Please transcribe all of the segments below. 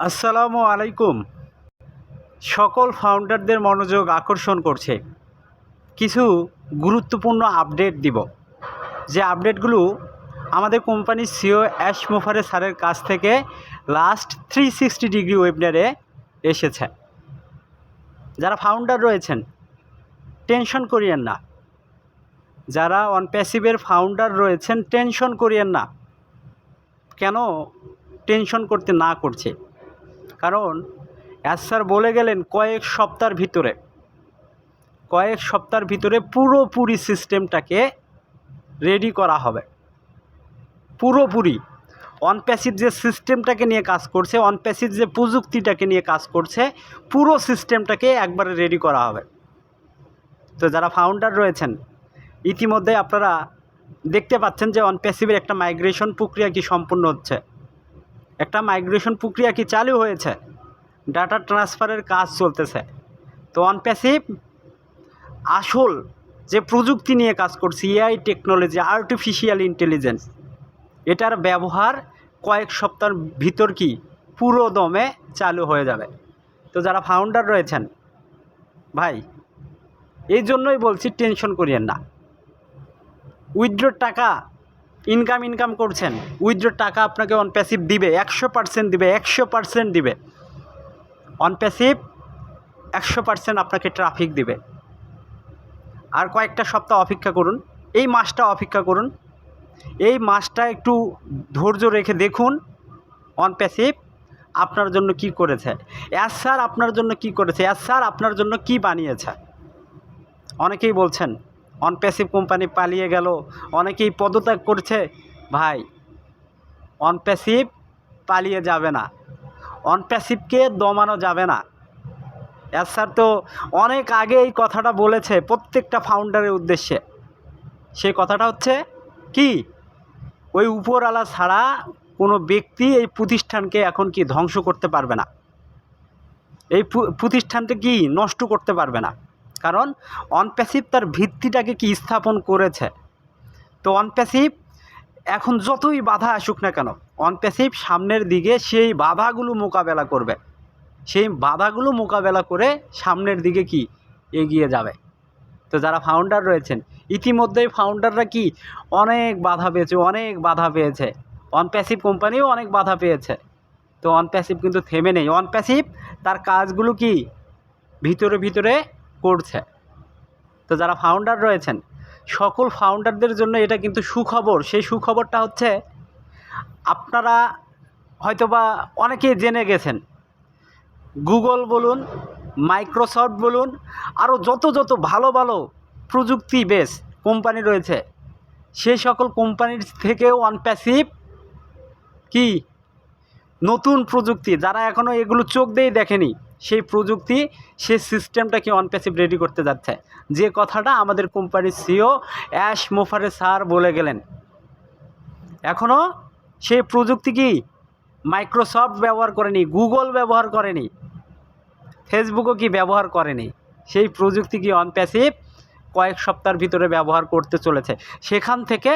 আসসালামু আলাইকুম। সকল ফাউন্ডারদের মনোযোগ আকর্ষণ করছে কিছু গুরুত্বপূর্ণ আপডেট দিব, যে আপডেটগুলো আমাদের কোম্পানির সিও অ্যাশ মোফারে স্যারের কাছ থেকে লাস্ট 360 ডিগ্রি ওয়েবিনারে এসেছে। যারা ফাউন্ডার রয়েছেন টেনশন করিয়েন না, যারা অন প্যাসিভের ফাউন্ডার রয়েছেন টেনশন করিয়েন না। কেন টেনশন করতে না করছে? কারণ স্যার বলে গেলেন কয়েক সপ্তাহের ভিতরে পুরোপুরি সিস্টেমটাকে রেডি করা হবে। পুরোপুরি অনপ্যাসিভ যে সিস্টেমটাকে নিয়ে কাজ করছে, অনপ্যাসিভ যে প্রযুক্তিটাকে নিয়ে কাজ করছে, পুরো সিস্টেমটাকে একবারে রেডি করা হবে। তো যারা ফাউন্ডার রয়েছেন ইতিমধ্যে আপনারা দেখতে পাচ্ছেন যে অনপ্যাসিভের একটা মাইগ্রেশন প্রক্রিয়া কি সম্পূর্ণ হচ্ছে, একটা মাইগ্রেশন প্রক্রিয়া কি চালু হয়েছে, ডাটা ট্রান্সফারের কাজ চলতেছে। তো অনপ্যাসিভ আসল যে প্রযুক্তি নিয়ে কাজ করছে, এআই টেকনোলজি, আর্টিফিশিয়াল ইন্টেলিজেন্স, এটার ব্যবহার কয়েক সপ্তাহের ভিতর কি পুরো দমে চালু হয়ে যাবে। তো যারা ফাউন্ডার রয়েছেন ভাই, এই জন্যই বলছি টেনশন করিয়েন না। উইথড্রোর টাকা ইনকাম করছেন, উইথড্রোর টাকা আপনাকে অনপ্যাসিভ দিবে, 100% দিবে, 100% দিবে। অনপ্যাসিভ 100% আপনাকে ট্রাফিক দিবে। আর কয়েকটা সপ্তাহ অপেক্ষা করুন, এই মাসটা অপেক্ষা করুন, এই মাসটা একটু ধৈর্য রেখে দেখুন অনপ্যাসিভ আপনার জন্য কি করেছে, স্যার আপনার জন্য কি করেছে, স্যার আপনার জন্য কি বানিয়েছে। অনেকেই বলছেন অনপ্যাসিভ কোম্পানি পালিয়ে গেল, অনেকেই পদত্যাগ করছে। ভাই, অনপ্যাসিভ পালিয়ে যাবে না, অনপ্যাসিভকে দমানো যাবে না। স্যার তো অনেক আগে এই কথাটা বলেছে প্রত্যেকটা ফাউন্ডারের উদ্দেশ্যে। সেই কথাটা হচ্ছে কি, ওই উপরওয়ালা ছাড়া কোনো ব্যক্তি এই প্রতিষ্ঠানকে এখন কি ধ্বংস করতে পারবে না, এই প্রতিষ্ঠানটা কি নষ্ট করতে পারবে না। কারণ অনপ্যাসিভ তার ভিত্তিটাকে কি স্থাপন করেছে। তো অনপ্যাসিভ এখন যতই বাধা আসুক না কেন, অনপ্যাসিভ সামনের দিকে সেই বাধাগুলো মোকাবেলা করবে, সেই বাধাগুলো মোকাবেলা করে সামনের দিকে কি এগিয়ে যাবে। তো যারা ফাউন্ডার রয়েছেন ইতিমধ্যেই ফাউন্ডাররা কি অনেক বাধা পেয়েছে, অনপ্যাসিভ কোম্পানিও অনেক বাধা পেয়েছে। তো অনপ্যাসিভ কিন্তু থেমে নেই, অনপ্যাসিভ তার কাজগুলো কি ভিতরে করছে। তো যারা ফাউন্ডার রয়েছেন সকল ফাউন্ডারদের জন্য এটা কিন্তু সুখবর। সেই সুখবরটা হচ্ছে, আপনারা হয়তোবা অনেকেই জেনে গেছেন, গুগল বলুন, মাইক্রোসফট বলুন, আরও যত ভালো প্রযুক্তি বেস কোম্পানি রয়েছে, সেই সকল কোম্পানির থেকেও অনপ্যাসিভ কি নতুন প্রযুক্তি, যারা এখনও এগুলো চোখ দিয়েই দেখেনি, সেই প্রযুক্তি, সেই সিস্টেমটা কি অনপ্যাসিভ রেডি করতে যাচ্ছে। যে কথাটা আমাদের কোম্পানির সিও অ্যাশ মোফারে স্যার বলে গেলেন, এখনও সেই প্রযুক্তি কি মাইক্রোসফট ব্যবহার করেনি, গুগল ব্যবহার করেনি, ফেসবুকও কি ব্যবহার করেনি। সেই প্রযুক্তি কি অনপ্যাসিভ কয়েক সপ্তাহের ভিতরে ব্যবহার করতে চলেছে। সেখান থেকে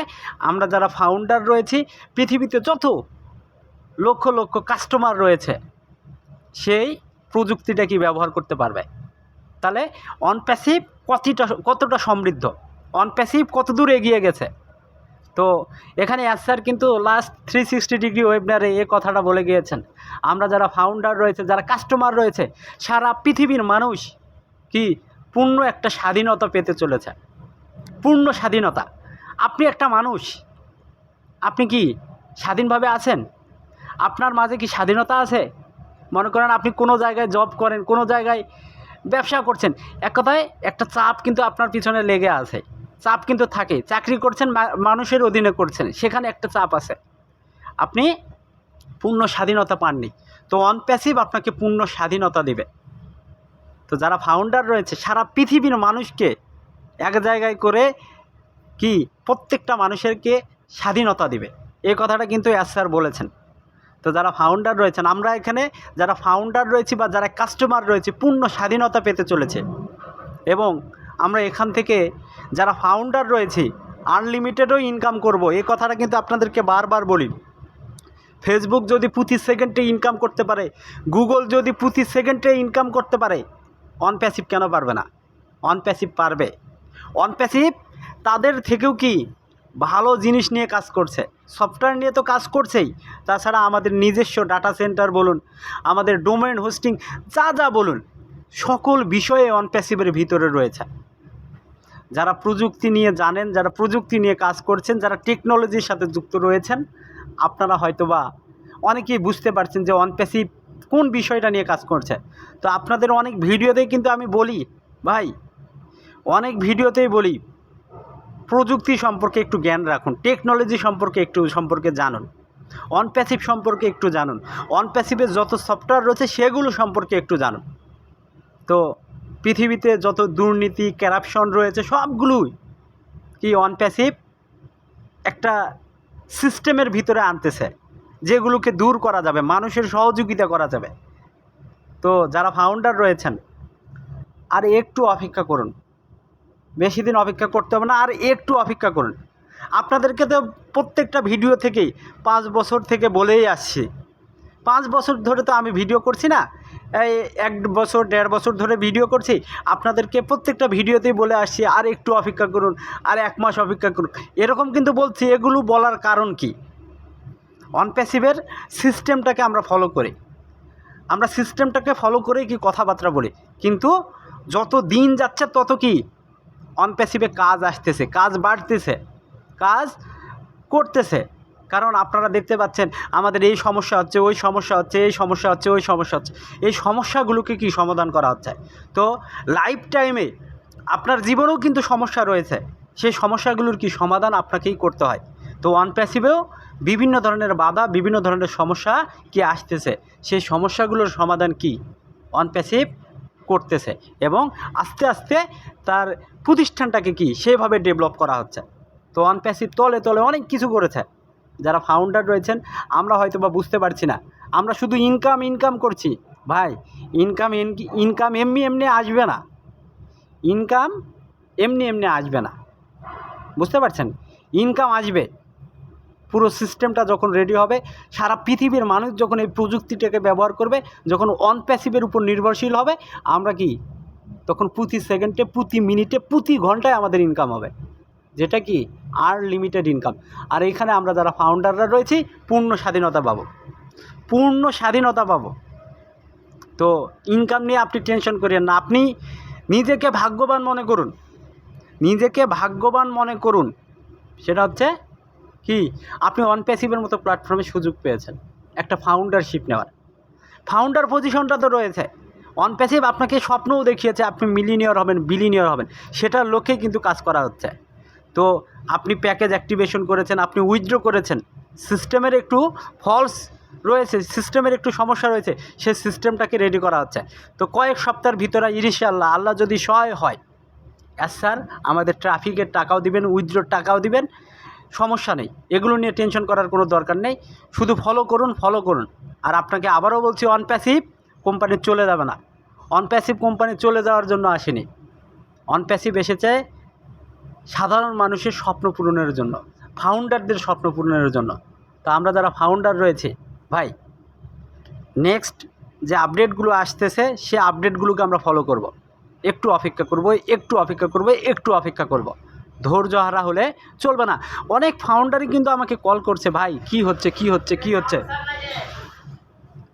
আমরা যারা ফাউন্ডার রয়েছি, পৃথিবীতে যত লক্ষ কাস্টমার রয়েছে, সেই প্রযুক্তিটা কি ব্যবহার করতে পারবে। তাহলে অনপ্যাসিভ কতটা সমৃদ্ধ, অনপ্যাসিভ কত দূর এগিয়ে গেছে। তো এখানে স্যার কিন্তু লাস্ট 360 ডিগ্রি ওয়েবিনারে এ কথাটা বলে গিয়েছেন, আমরা যারা ফাউন্ডার রয়েছে, যারা কাস্টমার রয়েছে, সারা পৃথিবীর মানুষ কি পূর্ণ একটা স্বাধীনতা পেতে চলেছে, পূর্ণ স্বাধীনতা। আপনি একটা মানুষ, আপনি কি স্বাধীনভাবে আছেন? আপনার মাঝে কি স্বাধীনতা আছে? মনে করেন আপনি কোনো জায়গায় জব করেন, কোনো জায়গায় ব্যবসা করছেন, এক কথায় একটা চাপ কিন্তু আপনার পিছনে লেগে আছে, চাপ কিন্তু থাকে। চাকরি করছেন, মানুষের অধীনে করছেন, সেখানে একটা চাপ আছে, আপনি পূর্ণ স্বাধীনতা পাননি। তো অনপ্যাসিভ আপনাকে পূর্ণ স্বাধীনতা দেবে। তো যারা ফাউন্ডার রয়েছে সারা পৃথিবীর মানুষকে এক জায়গায় করে কি প্রত্যেকটা মানুষেরকে স্বাধীনতা দিবে, এই কথাটা কিন্তু স্যার বলেছেন। তো যারা ফাউন্ডার রয়েছেন, আমরা এখানে যারা ফাউন্ডার রয়েছি বা যারা কাস্টমার রয়েছে, পূর্ণ স্বাধীনতা পেতে চলেছে। এবং আমরা এখান থেকে যারা ফাউন্ডার রয়েছি আনলিমিটেডও ইনকাম করব, এই কথাটা কিন্তু আপনাদেরকে বারবার বলি। ফেসবুক যদি প্রতি সেকেন্ডে ইনকাম করতে পারে, গুগল যদি প্রতি সেকেন্ডে ইনকাম করতে পারে, অন প্যাসিভ কেন পারবে না? অন প্যাসিভ পারবে। অন প্যাসিভ তাদের থেকেও কি ভালো জিনিস নিয়ে কাজ করছে, সফটওয়্যার নিয়ে তো কাজ করছেই, তাছাড়া আমাদের নিজস্ব ডাটা সেন্টার বলুন, আমাদের ডোমেইন হোস্টিং যা বলুন, সকল বিষয়ে অন প্যাসিভের ভিতরে রয়েছে। যারা প্রযুক্তি নিয়ে জানেন, যারা প্রযুক্তি নিয়ে কাজ করছেন, যারা টেকনোলজির সাথে যুক্ত রয়েছেন, আপনারা হয়তোবা অনেকেই বুঝতে পারছেন যে অন প্যাসিভ কোন বিষয়টা নিয়ে কাজ করছে। তো আপনাদের অনেক ভিডিওতেই কিন্তু আমি বলি ভাই, অনেক ভিডিওতেই বলি প্রযুক্তি সম্পর্কে একটু জ্ঞান রাখুন, টেকনোলজি সম্পর্কে জানুন, অন প্যাসিভ সম্পর্কে একটু জানুন, অন প্যাসিভের যত সফটওয়্যার রয়েছে সেগুলো সম্পর্কে একটু জানুন। তো পৃথিবীতে যত দুর্নীতি কারাপশন রয়েছে সবগুলোই কি অন প্যাসিভ একটা সিস্টেমের ভিতরে আনতেছে, যেগুলোকে দূর করা যাবে, মানুষের সহযোগিতা করা যাবে। তো যারা ফাউন্ডার রয়েছেন আর একটু অপেক্ষা করুন, বেশি দিন অপেক্ষা করতে হবে না, আর একটু অপেক্ষা করুন। আপনাদেরকে তো প্রত্যেকটা ভিডিও থেকেই 5 বছর থেকে বলেই আসছি, 5 বছর ধরে তো আমি ভিডিও করছি না, এই 1 বছর 1.5 বছর ধরে ভিডিও করছি, আপনাদেরকে প্রত্যেকটা ভিডিওতেই বলে আসছি আর একটু অপেক্ষা করুন, আর 1 মাস অপেক্ষা করুন, এরকম কিন্তু বলছি। এগুলো বলার কারণ কি? অন প্যাসিভের সিস্টেমটাকে আমরা ফলো করি, আমরা সিস্টেমটাকে ফলো করেই কি কথাবার্তা বলি, কিন্তু যত দিন যাচ্ছে তত কি অন প্যাসিভে কাজ আসতেছে, কাজ বাড়তেছে, কাজ করতেছে। কারণ আপনারা দেখতে পাচ্ছেন আমাদের এই সমস্যা হচ্ছে, ওই সমস্যা হচ্ছে, এই সমস্যা হচ্ছে, ওই সমস্যা হচ্ছে, এই সমস্যাগুলোকে কি সমাধান করা হচ্ছে। তো লাইফ টাইমে আপনার জীবনেও কিন্তু সমস্যা রয়েছে, সেই সমস্যাগুলোর কি সমাধান আপনাকেই করতে হয়। তো অন প্যাসিভেও বিভিন্ন ধরনের বাধা, বিভিন্ন ধরনের সমস্যা কি আসতেছে, সেই সমস্যাগুলোর সমাধান কি অন প্যাসিভ করতেছে, এবং আস্তে আস্তে তার প্রতিষ্ঠানটাকে কি সেভাবে ডেভেলপ করা হচ্ছে। তো অন প্যাসিভ তলে তলে অনেক কিছু করেছে। যারা ফাউন্ডার রয়েছেন আমরা হয়তো বা বুঝতে পারছি না, আমরা শুধু ইনকাম করছি। ভাই ইনকাম এমনি আসবে না, ইনকাম এমনি আসবে না, বুঝতে পারছেন? ইনকাম আসবে পুরো সিস্টেমটা যখন রেডি হবে, সারা পৃথিবীর মানুষ যখন এই প্রযুক্তিটাকে ব্যবহার করবে, যখন অন প্যাসিভের উপর নির্ভরশীল হবে, আমরা কি তখন প্রতি সেকেন্ডে, প্রতি মিনিটে, প্রতি ঘন্টায় আমাদের ইনকাম হবে, যেটা কি আনলিমিটেড ইনকাম। আর এখানে আমরা যারা ফাউন্ডাররা রয়েছি পূর্ণ স্বাধীনতা পাবো, পূর্ণ স্বাধীনতা পাবো। তো ইনকাম নিয়ে আপনি টেনশন করেন না, আপনি নিজেকে ভাগ্যবান মনে করুন, নিজেকে ভাগ্যবান মনে করুন। সেটা হচ্ছে কি, আপনি অন প্যাসিভের মতো প্ল্যাটফর্মে সুযোগ পেয়েছেন একটা ফাউন্ডারশিপ নেওয়ার, ফাউন্ডার পজিশনটা তো রয়েছে। অন প্যাসিভ আপনাকে স্বপ্নও দেখিয়েছে আপনি মিলিনিয়র হবেন, বিলিনিয়র হবেন, সেটার লক্ষ্যে কিন্তু কাজ করা হচ্ছে। তো আপনি প্যাকেজ অ্যাক্টিভেশন করেছেন, আপনি উইথড্র করেছেন, সিস্টেমের একটু ফলস রয়েছে, সিস্টেমের একটু সমস্যা রয়েছে, সেই সিস্টেমটাকে রেডি করা হচ্ছে। তো কয়েক সপ্তাহের ভিতরে ইনশাআল্লাহ, আল্লাহ যদি সহায় হয়, স্যার আমাদের ট্রাফিকের টাকাও দিবেন, উইথড্রোর টাকাও দিবেন, সমস্যা নেই, এগুলো নিয়ে টেনশন করার কোনো দরকার নেই। শুধু ফলো করুন। আর আপনাকে আবারও বলছি, অন প্যাসিভ কোম্পানি চলে যাবে না, অন প্যাসিভ কোম্পানি চলে যাওয়ার জন্য আসেনি। অন প্যাসিভ এসেছে সাধারণ মানুষের স্বপ্ন পূরণের জন্য, ফাউন্ডারদের স্বপ্ন পূরণের জন্য। তো আমরা যারা ফাউন্ডার রয়েছে ভাই, নেক্সট যে আপডেটগুলো আসতেছে সে আপডেটগুলোকে আমরা ফলো করব, একটু অপেক্ষা করব। ধৈর্য হারা হলে চলবে না। অনেক ফাউন্ডারই কিন্তু আমাকে কল করছে, ভাই কি হচ্ছে,